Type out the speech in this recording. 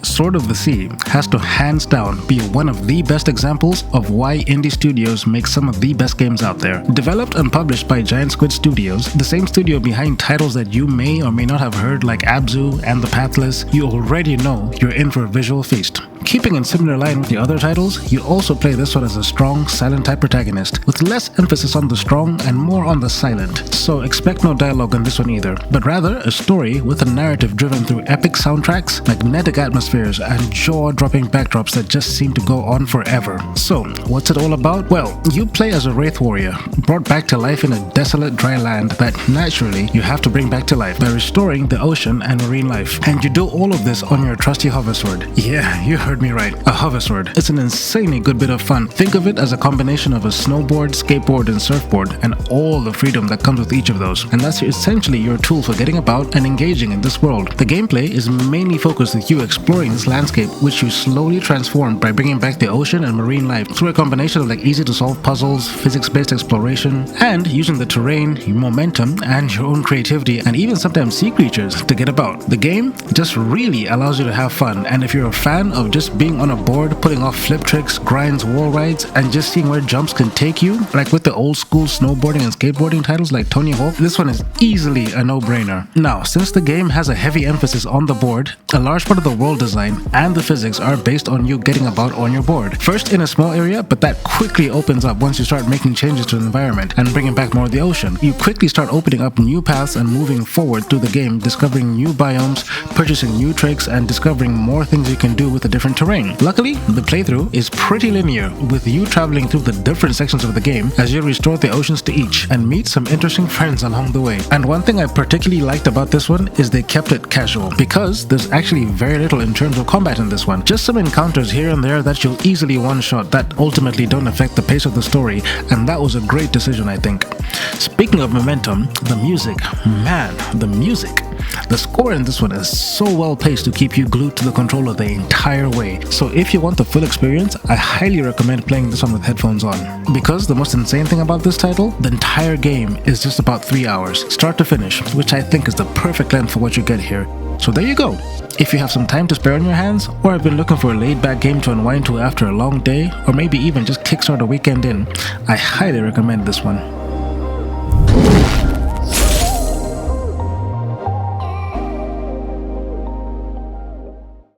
Sword of the Sea has to hands down be one of the best examples of why indie studios make some of the best games out there. Developed and published by Giant Squid Studios, the same studio behind titles that you may or may not have heard like Abzu and The Pathless, you already know you're in for a visual feast. Keeping in similar line with the other titles, you also play this one as a strong, silent type protagonist, with less emphasis on the strong and more on the silent, so expect no dialogue in this one either, but rather a story with a narrative driven through epic soundtracks, magnetic atmospheres, and jaw-dropping backdrops that just seem to go on forever. So, what's it all about? Well, you play as a Wraith warrior, brought back to life in a desolate dry land that, naturally, you have to bring back to life by restoring the ocean and marine life. And you do all of this on your trusty hoversword. Yeah, you heard me right, a hoversword. It's an insanely good bit of fun. Think of it as a combination of a snowboard, skateboard, and surfboard, and all the freedom that comes with each of those. And that's essentially your tool for getting about and engaging in this world. The gameplay is mainly focused with you exploring this landscape, which you slowly transform by bringing back the ocean and marine life through a combination of like easy to solve puzzles, physics-based exploration, and using the terrain, your momentum, and your own creativity, and even sometimes sea creatures to get about. The game just really allows you to have fun, and if you're a fan of just being on a board, pulling off flip tricks, grinds, wall rides, and just seeing where jumps can take you, like with the old school snowboarding and skateboarding titles like Tony Hawk, this one is easily a no-brainer. Now, since the game has a heavy emphasis on the board, a large part of the world design and the physics are based on you getting about on your board. First in a small area, but that quickly opens up once you start making changes to the environment and bringing back more of the ocean. You quickly start opening up new paths and moving forward through the game, discovering new biomes, purchasing new tricks, and discovering more things you can do with the different terrain. Luckily, the playthrough is pretty linear, with you traveling through the different sections of the game as you restore the oceans to each and meet some interesting friends along the way. And one thing I particularly liked about this one is they kept it casual, because there's actually very little in terms of combat in this one. Just some encounters here and there that you'll easily one-shot that ultimately don't affect the pace of the story, and that was a great decision, I think. Speaking of momentum, the music. Man, the music. The score in this one is so well paced to keep you glued to the controller the entire way. So if you want the full experience, I highly recommend playing this one with headphones on. Because the most insane thing about this title, the entire game is just about 3 hours, start to finish, which I think is the perfect length for what you get here. So there you go. If you have some time to spare on your hands, or have been looking for a laid-back game to unwind to after a long day, or maybe even just kickstart a weekend in, I highly recommend this one.